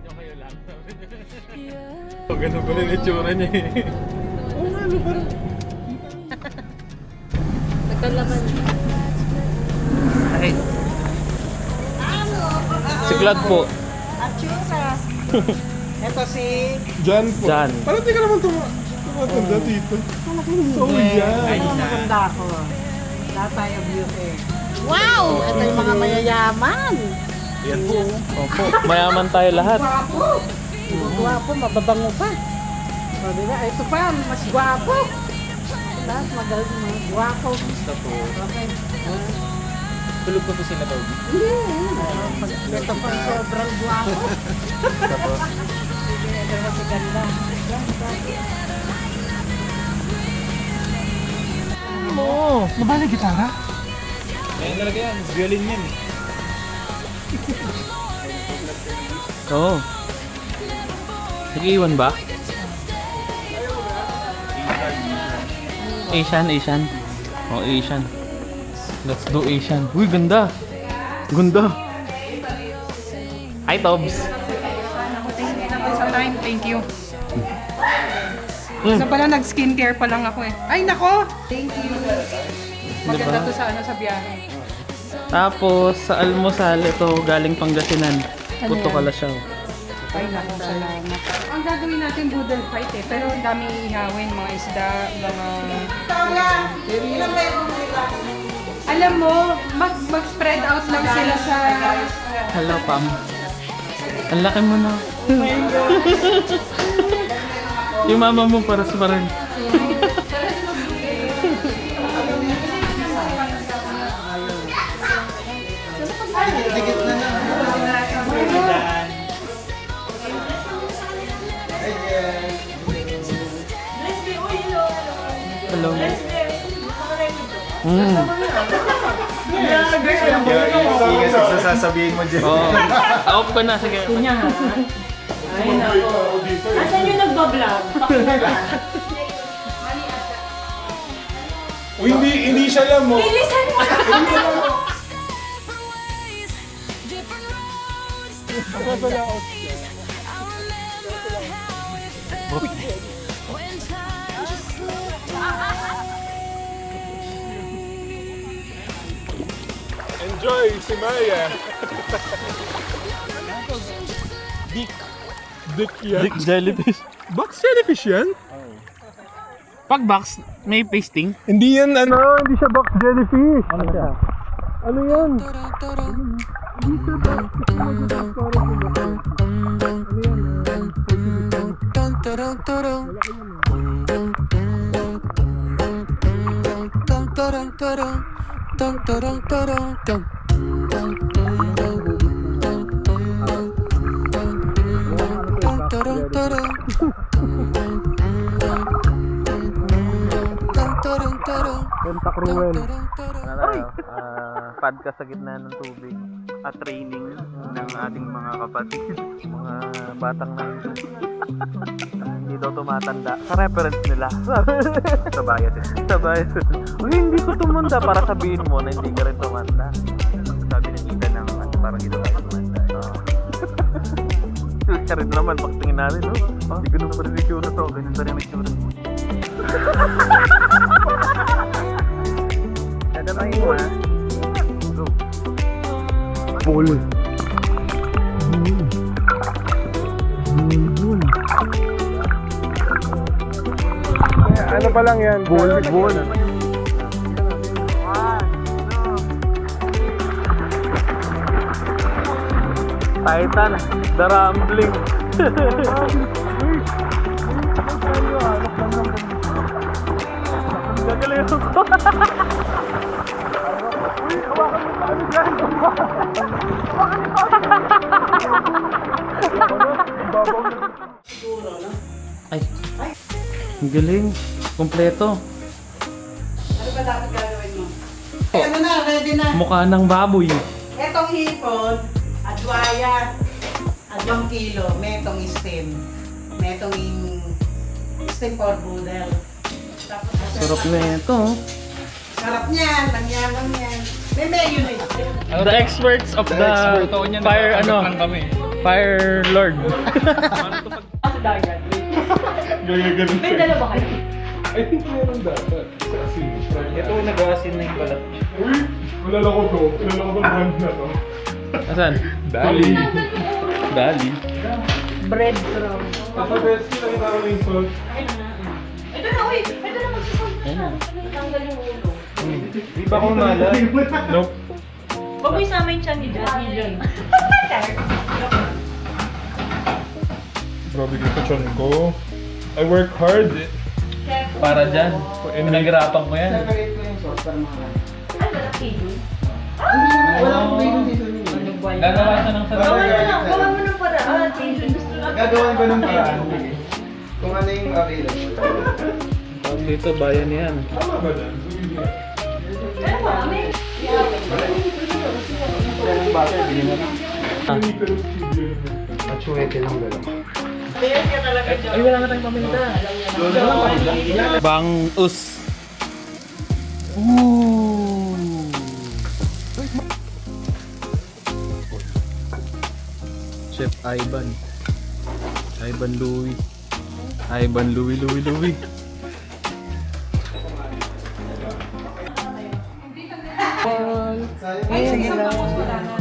nyo kayo lang. O, ganun pala yung itsura niya eh. Oo nga, ano parang... Nagkalaman. Ay. Si Claude po. Atsura. Ito si... Jan po. Jan. Parang di ka naman tumatanda dito. So yan. Maganda ako. Tatay of beauty. Wow! Ito yung mga mayayaman. Yan po. Opo. Mayaman tayo lahat. Gwapo. Gwapo, mababango pa. O, diba? Ito pa, mas gwapo. Lahat magaling, mga gwapo. Basta po. Okay. Tulog pa po sila daw. Hindi. Ito pa sobrang gwapo. Basta po. Ito mas ganda. Oo. Mabala gitara? Ayan talaga yan. Violin yan. Oo. Nag-iwan ba? Asian. Oh, Asian. Let's do Asian. Uy, ganda. Ganda. Hi, Tobs. Sa time, thank you. So pala nag-skincare pa lang ako eh. Ay nako! Thank you. Maganda to sa sa biyahe. Tapos, sa almusal, ito galing Pangasinan. Puto kalasyaw. Ay nako, salamat. Ang gagawin natin boodle fight eh. Pero ang daming ihawin, mga isda, mga... Alam mo, mag-spread out lang sila sa... Hello, Pam. Ang laki mo na. Yung mama mo paras pa rin. Hello. Sige, sasabihin mo dyan. Oh. Off ko na. Sige. Ay, nako. Asan yung nagbablog? O hindi siya alam mo. Bilisan mo! Enjoy si Maya. Dick yan. Dick jellyfish. Box jellyfish yan? Pag box, may pasting. Hindi yan hindi siya box jellyfish. Ano siya? Ano yan? Penta Cruel. Podcast sa gitna ng tubig at training ng ating mga kapatid, mga batang na hindi daw tumatanda sa reference nila. Sa bias. Uy, hindi ko tumanda para sabihin mo na hindi ka rin tumanda. Sabi ng kita ng parang hindi daw kayo tumanda. Siya rin naman pag tingin namin, no? Hindi ko naman rin itsura to, ganyan pa rin ang itsura. Ganda na yun, ha? Go. Bull. Ano pa lang yan? Bull. Titan, The Rambling. Gagaling ako. Ay, ang galing. Kompleto. Ano ba dapat gagawin mo? Ano na, ready na. Mukha ng baboy. Etong hipon, adwaya, adwang kilo, metong stem. Metong stem for boodle. Tapos, Sarap na ito. sarap niyan, langyanang yan. May mayonnaise. The experts of the fire, ano, Fire Lord. Gaya ganun May dala ba kayo? I think meron dapat. Kasi, Ito, nag-aasin na yung balat. uy, kilala ko to. Kilala ko tong brand na to. Asan? Dali. Dali. Bread from. Ito best, nakita ko na yung salt. Ito na, uy! Ito na, magsusol. Tanggal yung ulo. Di ba kung malat? Nope. Huwag mo isama yung chan ni John. Grabe ka sa tiyan ko. I work hard. Para dyan. Pinaghirapan ko yan. Separate ko yung sauce para mga. Ay, wala kayo. Wala akong baby dito niyo. Gagawa siya ng Gawa mo lang, gawa mo ng paraan. Gusto lang. Gagawin ko ng paraan. Kung ano yung available. Tawag dito, bayan yan. Tama ba dyan? Ano ba, kami? Little studio. Matsuwete lang gano'n. Ay, wala na tayong paminta. Bangus. Ooh. Chef Ivan. Ivan Louie. Ivan Louie. Ay, sige lang.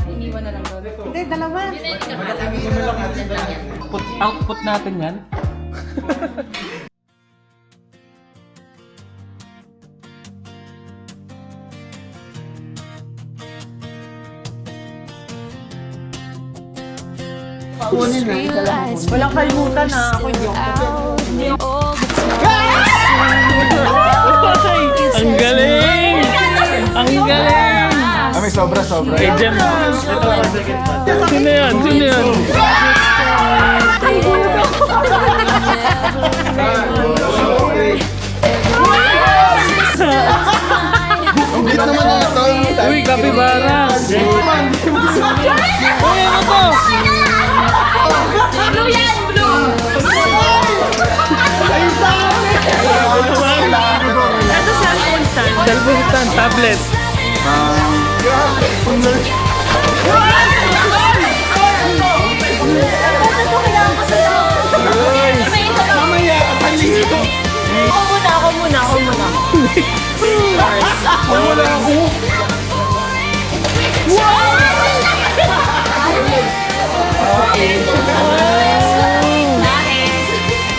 Iniwan na lang doon. Hindi, dalawa. Output natin yan. Walang kalimutan na ako yung Ang galing! Ang galing! May sobra. Agent. Sino yan? Hindi naman na ito. Uy, kapibara! Uy, ano to? Blue yan! Blue! Ito cellphone stand. Cellphone stand, tablet. Ako muna. Wala ako.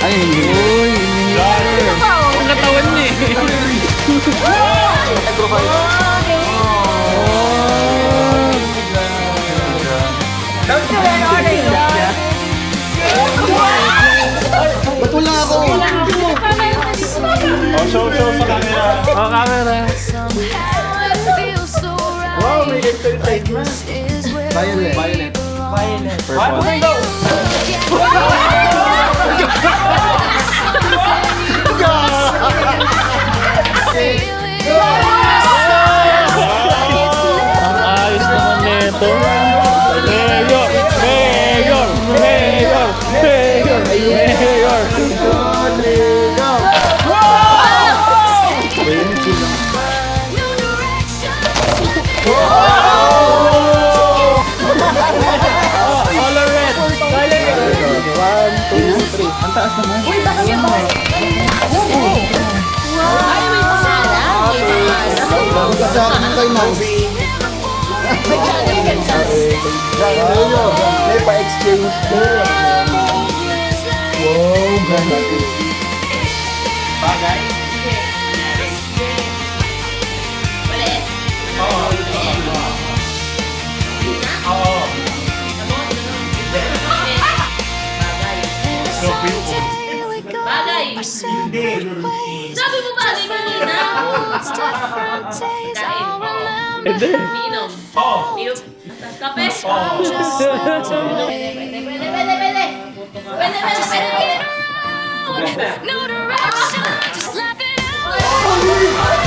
Ay, uy, ang katawan niya eh. Ba't wala ako? Oh, show sa camera. Oh, camera. Wow, may exercise na. Violet. Ang ayos naman nito. Mayor. Ang taas naman. Bago ka sa akin kay Mouse. May pa-exchange. Wow, ganda. Bagay! Sabi mo ba, di kanina? Kain. Hindi. Miinom. Miinom. Tas kape? Pwede. No direction, just laugh it out.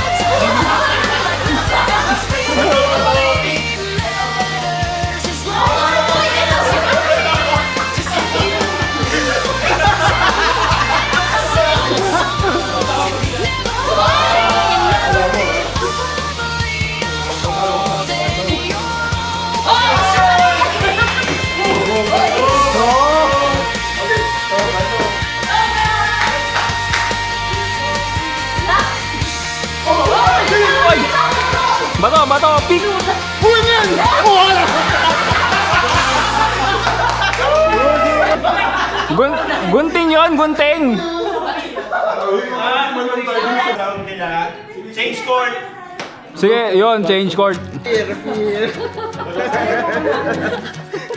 Oh! Bato, pick! Gunting yon, gunting! Change court. Sige, yon, change court.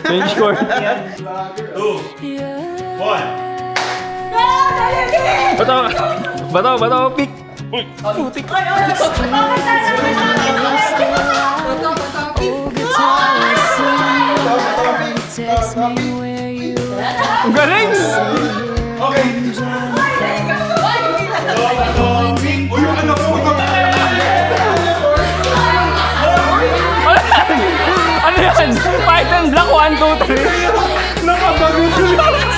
Change court. 2, 1. Bato, pick! Uy, putik! Ang galing! Uy, yung ano po? Ano yan? Fight and block, 1, 2, 3. Nakabago sila.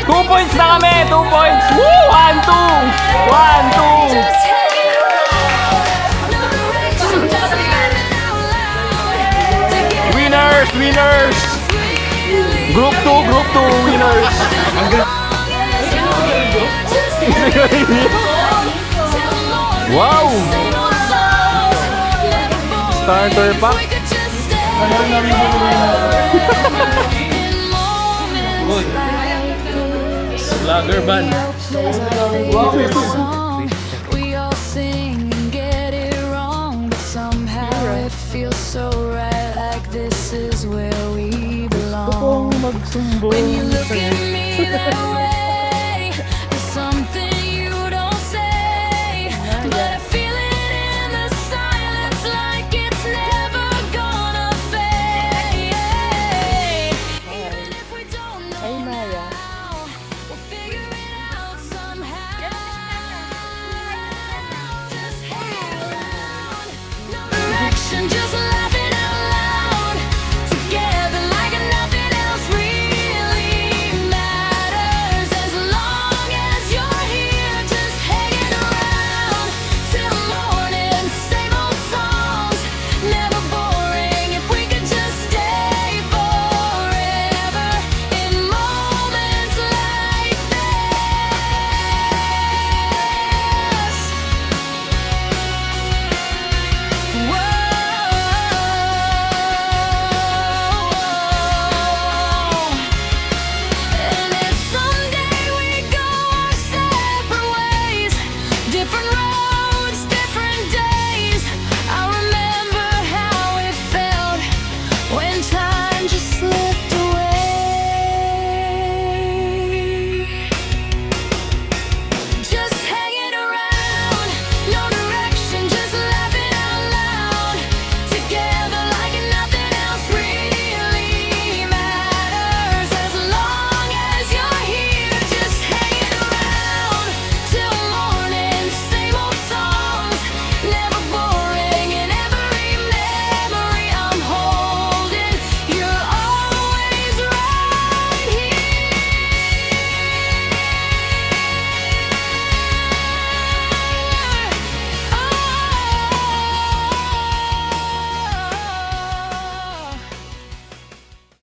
2 points na kami! 2 points! Woo! 1, 2! 1, 2! Just hanging around, no direction, just living out loud. Together Winners! Winners! really Group 2 winners! Wow! Starter pack! Vlogger band! We all sing and get it wrong, but somehow it feels so right, like this is where we belong. When you look at me that way, there's something you don't say, but I feel it in the silence, like it's never gonna fade. Even if we don't know now, we'll figure it out somehow. Just hang around, no direction, just laughing out loud. Together like nothing else really matters. As long as you're here, just hanging around till morning. Same old songs, never boring. If we could just stay forever in moments like this. And if someday we go our separate ways, different roads.